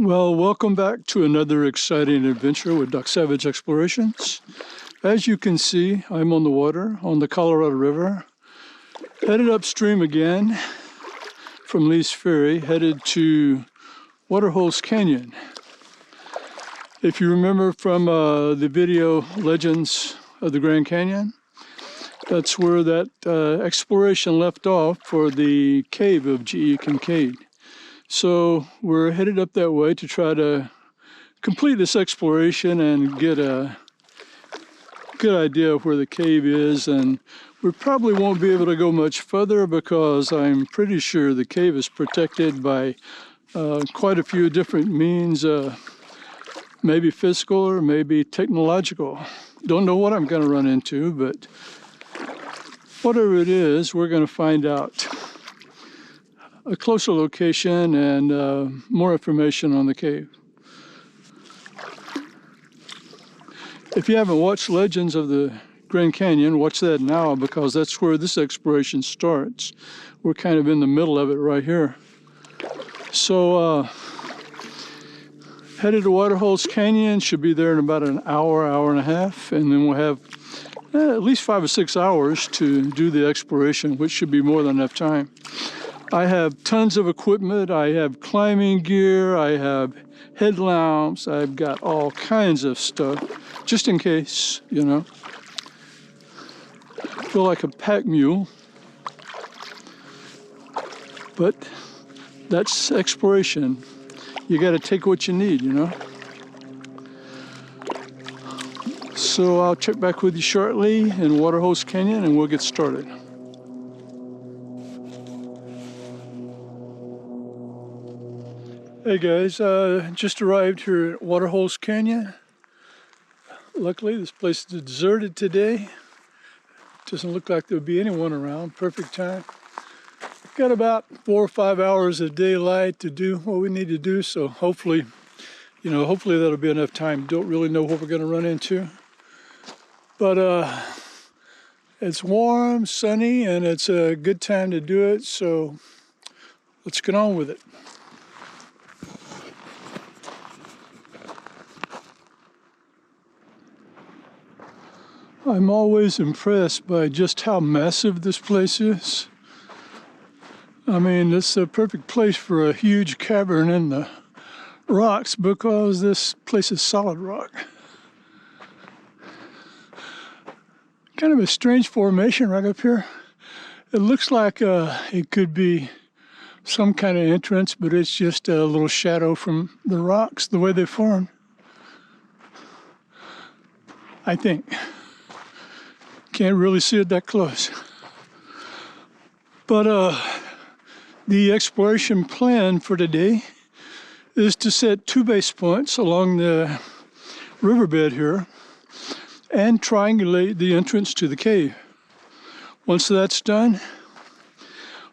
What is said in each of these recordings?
Well, welcome back to another exciting adventure with Doc Savage Explorations. As you can see, I'm on the water on the Colorado River, headed upstream again from Lee's Ferry, headed to Waterholes Canyon. If you remember from the video Legends of the Grand Canyon, that's where that exploration left off for the cave of G.E. Kinkaid. So we're headed up that way to try to complete this exploration and get a good idea of where the cave is. And we probably won't be able to go much further because I'm pretty sure the cave is protected by quite a few different means, maybe physical or maybe technological. Don't know what I'm going to run into, but whatever it is, we're going to find out a closer location and more information on the cave. If you haven't watched Legends of the Grand Canyon, watch that now because that's where this exploration starts. We're kind of in the middle of it right here. So headed to Waterholes Canyon, should be there in about an hour, hour and a half, and then we'll have at least 5 or 6 hours to do the exploration, which should be more than enough time. I have tons of equipment. I have climbing gear. I have headlamps. I've got all kinds of stuff, just in case, you know. I feel like a pack mule. But that's exploration. You got to take what you need, you know. So I'll check back with you shortly in Waterholes Canyon and we'll get started. Hey guys, just arrived here at Waterholes Canyon. Luckily this place is deserted today. Doesn't look like there'll be anyone around. Perfect time. Got about 4 or 5 hours of daylight to do what we need to do, so hopefully, hopefully that'll be enough time. Don't really know what we're going to run into. But it's warm, sunny, and it's a good time to do it, so let's get on with it. I'm always impressed by just how massive this place is. I mean, it's a perfect place for a huge cavern in the rocks because this place is solid rock. Kind of a strange formation right up here. It looks like it could be some kind of entrance, but it's just a little shadow from the rocks, the way they formed. I think. Can't really see it that close. But the exploration plan for today is to set 2 base points along the riverbed here and triangulate the entrance to the cave. Once that's done,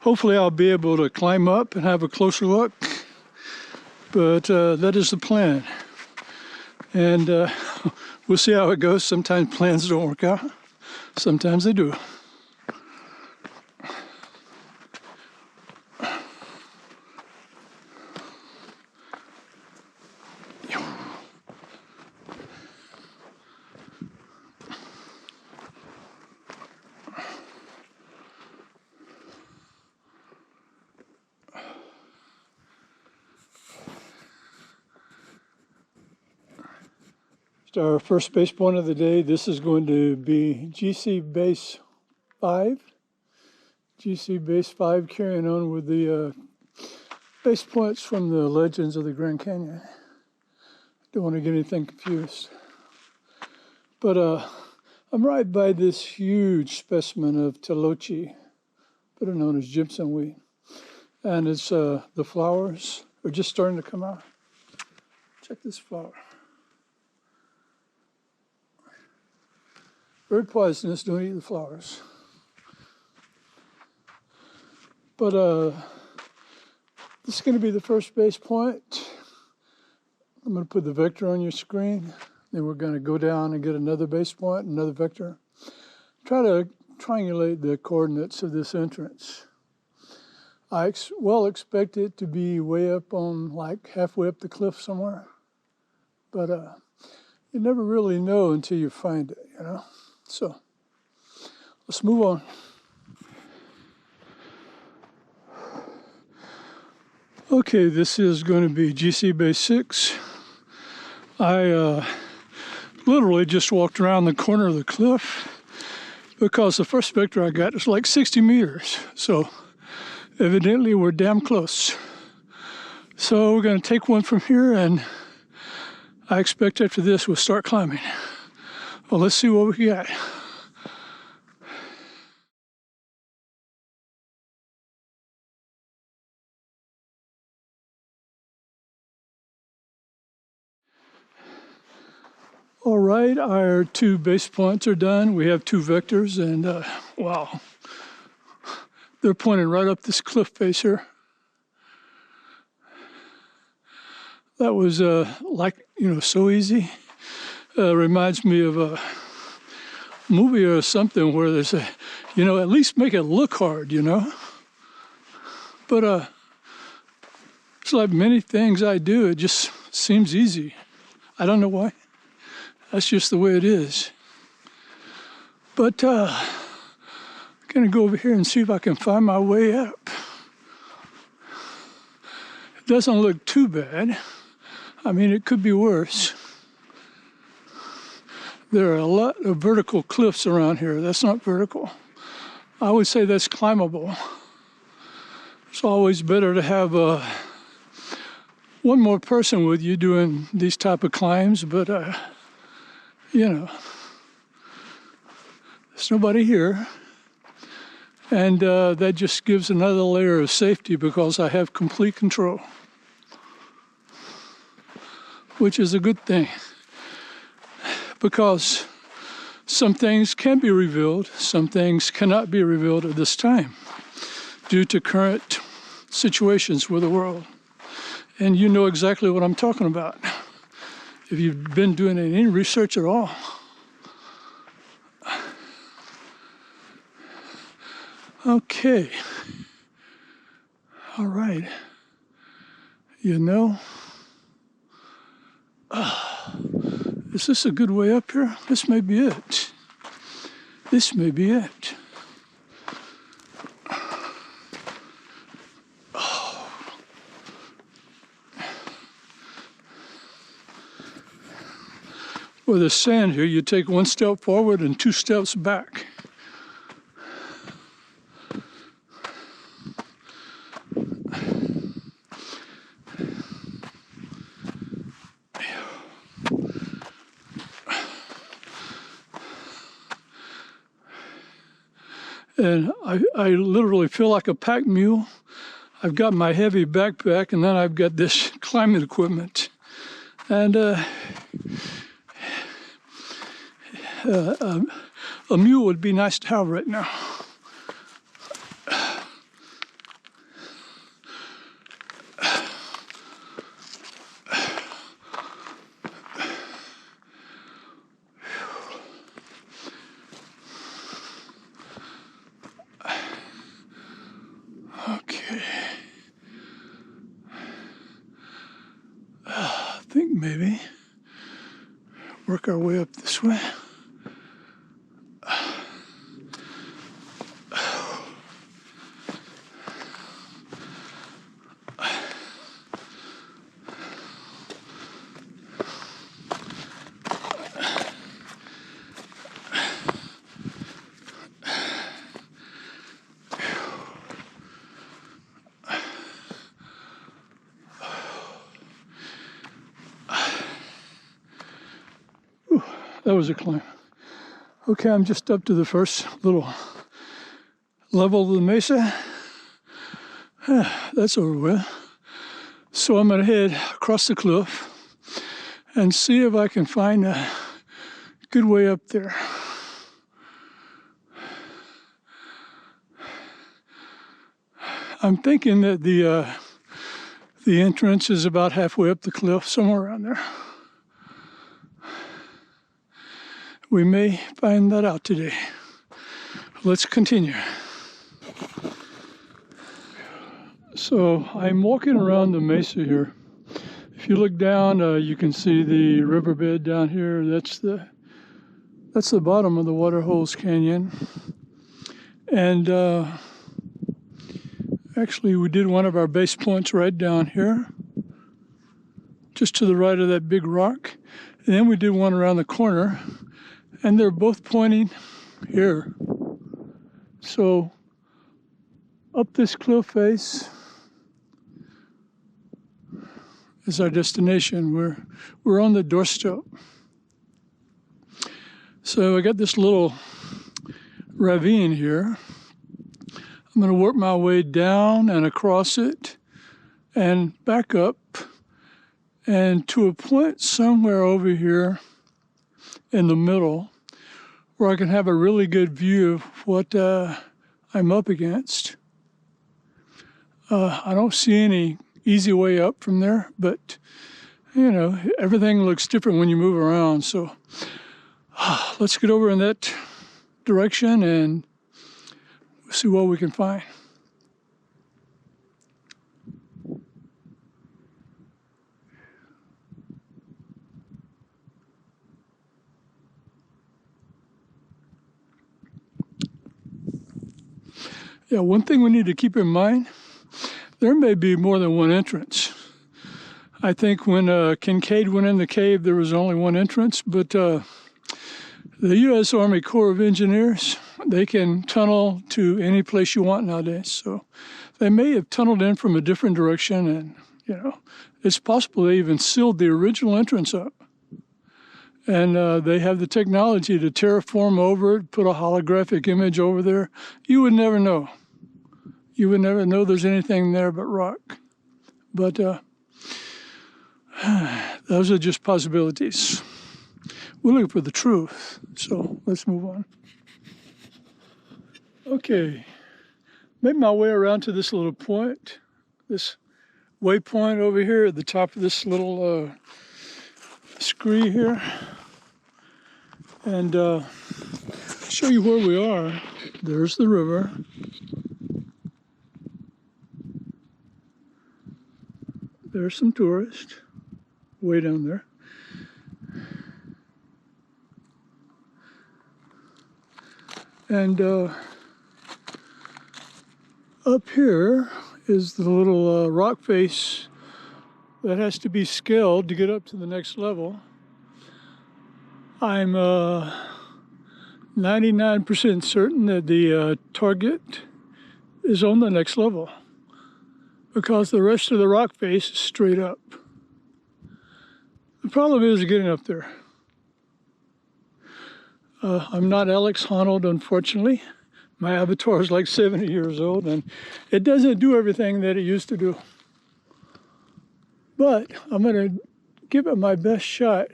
hopefully I'll be able to climb up and have a closer look. But that is the plan. And we'll see how it goes. Sometimes plans don't work out. Sometimes they do. Our first base point of the day, this is going to be GC base 5. GC base 5 carrying on with the base points from the Legends of the Grand Canyon. Don't want to get anything confused. But I'm right by this huge specimen of Talochi, better known as Jimson wheat. And it's the flowers are just starting to come out. Check this flower. Very poisonous, don't eat the flowers. But this is going to be the first base point. I'm going to put the vector on your screen. Then we're going to go down and get another base point, another vector. Try to triangulate the coordinates of this entrance. I well expect it to be way up on, like, halfway up the cliff somewhere. But you never really know until you find it, you know? So let's move on. Okay, this is going to be GC Base 6. I literally just walked around the corner of the cliff because the first vector I got is like 60 meters. So evidently we're damn close. So we're going to take one from here, and I expect after this we'll start climbing. Well, let's see what we got. All right, our 2 base points are done. We have 2 vectors, and wow, they're pointing right up this cliff face here. That was so easy. Reminds me of a movie or something where there's at least make it look hard, But it's like many things I do, it just seems easy. I don't know why. That's just the way it is. But I'm gonna go over here and see if I can find my way up. It doesn't look too bad. I mean, it could be worse. There are a lot of vertical cliffs around here. That's not vertical. I would say that's climbable. It's always better to have one more person with you doing these type of climbs, but there's nobody here. And that just gives another layer of safety because I have complete control, which is a good thing. Because some things can be revealed, some things cannot be revealed at this time due to current situations with the world. And you know exactly what I'm talking about if you've been doing any research at all. Okay. All right. Is this a good way up here? This may be it. This may be it. With the sand here, you take 1 step forward and 2 steps back. And I literally feel like a pack mule. I've got my heavy backpack, and then I've got this climbing equipment. And a mule would be nice to have right now. Okay. I think maybe work our way up this way. That was a climb. Okay, I'm just up to the first little level of the mesa. That's over with. So I'm gonna head across the cliff and see if I can find a good way up there. I'm thinking that the entrance is about halfway up the cliff, somewhere around there. We may find that out today. Let's continue. So I'm walking around the mesa here. If you look down, you can see the riverbed down here. That's the bottom of the Waterholes Canyon. And actually, we did one of our base points right down here, just to the right of that big rock. And then we did one around the corner, and they're both pointing here. So up this cliff face is our destination. We're on the doorstep. So I got this little ravine here. I'm going to work my way down and across it and back up and to a point somewhere over here in the middle where I can have a really good view of what I'm up against. I don't see any easy way up from there, but you know, everything looks different when you move around. So let's get over in that direction and see what we can find. Yeah, one thing we need to keep in mind, there may be more than one entrance. I think when Kinkaid went in the cave, there was only one entrance, but the U.S. Army Corps of Engineers, they can tunnel to any place you want nowadays. So they may have tunneled in from a different direction, and you know, it's possible they even sealed the original entrance up. And they have the technology to terraform over it, put a holographic image over there. You would never know. You would never know there's anything there but rock. But those are just possibilities. We're looking for the truth, so let's move on. Okay, made my way around to this little point, this waypoint over here at the top of this little scree here. And show you where we are. There's the river. There's some tourists way down there. And up here is the little rock face that has to be scaled to get up to the next level. I'm 99% certain that the target is on the next level because the rest of the rock face is straight up. The problem is getting up there. I'm not Alex Honnold, unfortunately. My avatar is like 70 years old and it doesn't do everything that it used to do. But I'm going to give it my best shot.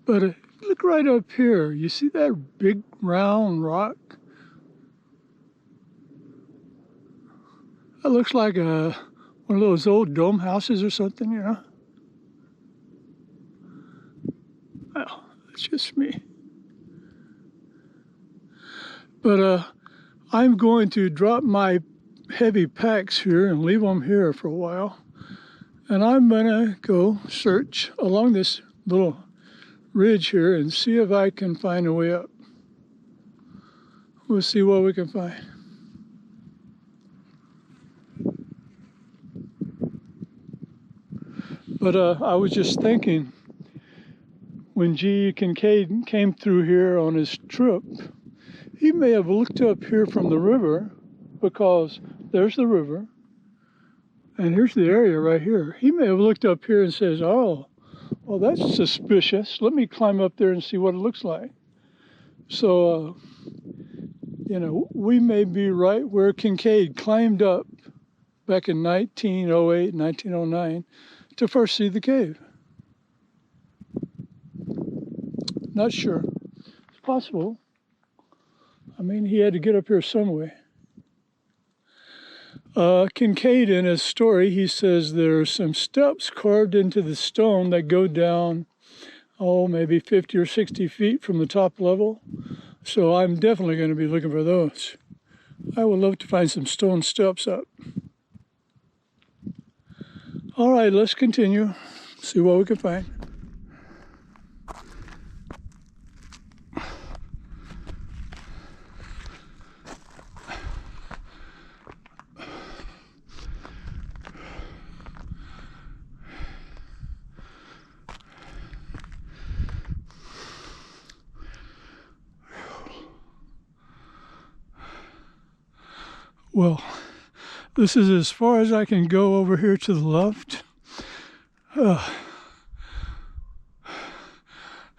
But look right up here. You see that big round rock? That looks like one of those old dome houses or something, you know? Well, it's just me. But I'm going to drop my heavy packs here and leave them here for a while. And I'm gonna go search along this little ridge here and see if I can find a way up. We'll see what we can find. But I was just thinking, when G. Kinkaid came through here on his trip, he may have looked up here from the river because there's the river and here's the area right here. He may have looked up here and says, oh, well, that's suspicious. Let me climb up there and see what it looks like. So, you know, we may be right where Kinkaid climbed up back in 1908, 1909 to first see the cave. Not sure. It's possible. I mean, he had to get up here some way. Kinkaid, in his story, he says there are some steps carved into the stone that go down, oh, maybe 50 or 60 feet from the top level. So I'm definitely going to be looking for those. I would love to find some stone steps up. All right, let's continue. See what we can find. Well, this is as far as I can go over here to the left. I'm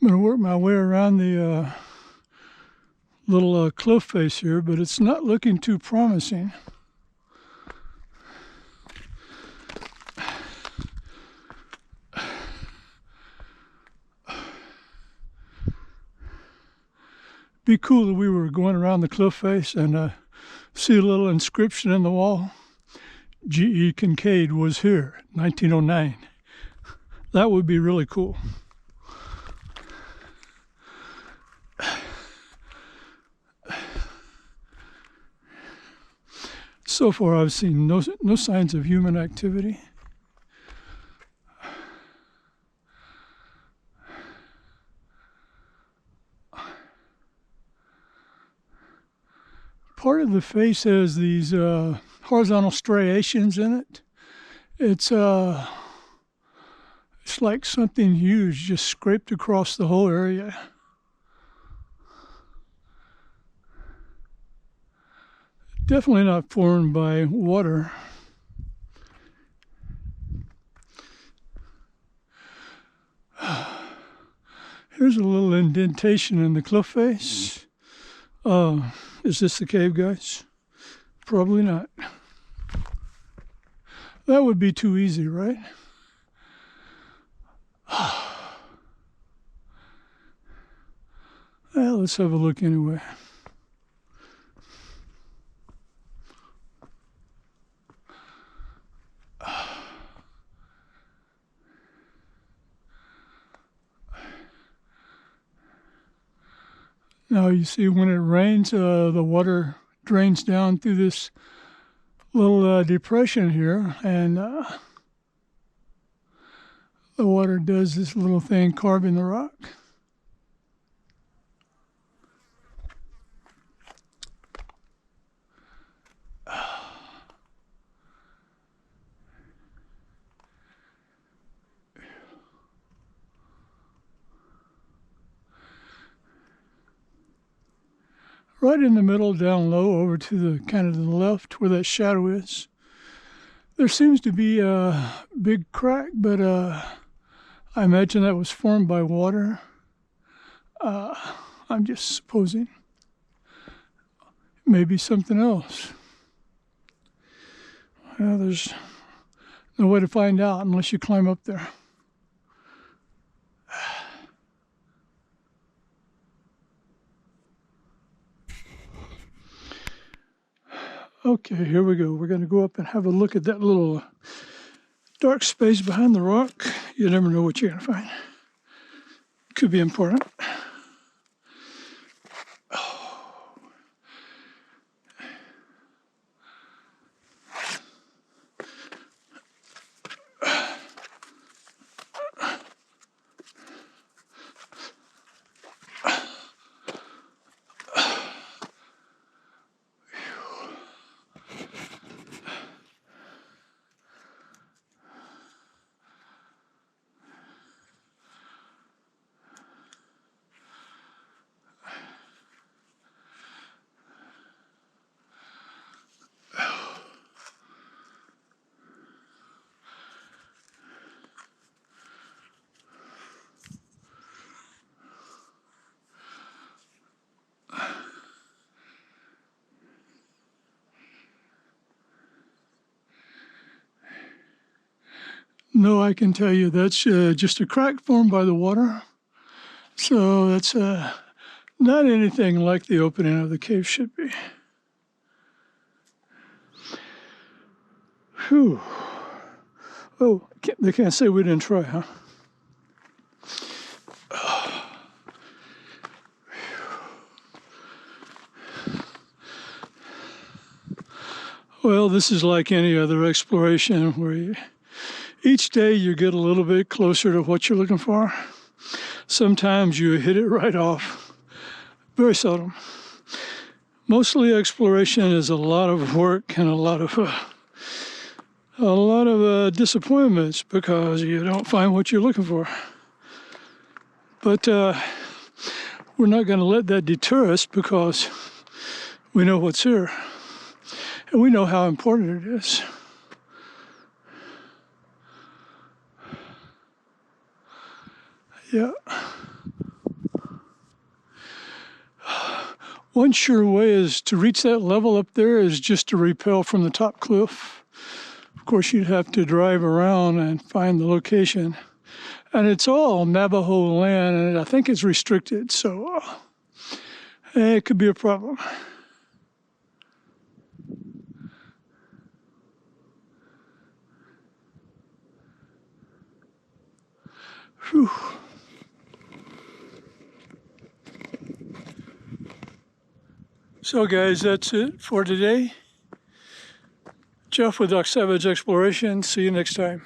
going to work my way around the little cliff face here, but it's not looking too promising. Be cool if we were going around the cliff face and see a little inscription in the wall. G.E. Kinkaid was here, 1909. That would be really cool. So far, I've seen no signs of human activity. Part of the face has these horizontal striations in it. It's like something huge just scraped across the whole area. Definitely not formed by water. Here's a little indentation in the cliff face. Is this the cave, guys? Probably not. That would be too easy, right? Well, let's have a look anyway. Now you see when it rains, the water drains down through this little depression here, and the water does this little thing carving the rock. Right in the middle, down low, over to the kind of the left where that shadow is, there seems to be a big crack, but I imagine that was formed by water. I'm just supposing. Maybe something else. Well, there's no way to find out unless you climb up there. Okay, here we go. We're going to go up and have a look at that little dark space behind the rock. You never know what you're going to find. Could be important. No, I can tell you that's just a crack formed by the water. So that's not anything like the opening of the cave should be. Whew. Oh, they can't say we didn't try, huh? Well, this is like any other exploration where each day you get a little bit closer to what you're looking for. Sometimes you hit it right off. Very seldom. Mostly exploration is a lot of work and a lot of disappointments because you don't find what you're looking for. But we're not going to let that deter us because we know what's here. And we know how important it is. Yeah. One sure way is to reach that level up there is just to rappel from the top cliff. Of course, you'd have to drive around and find the location. And it's all Navajo land, and I think it's restricted, so it could be a problem. Whew. So guys, that's it for today. Jeff with Doc Savage Exploration. See you next time.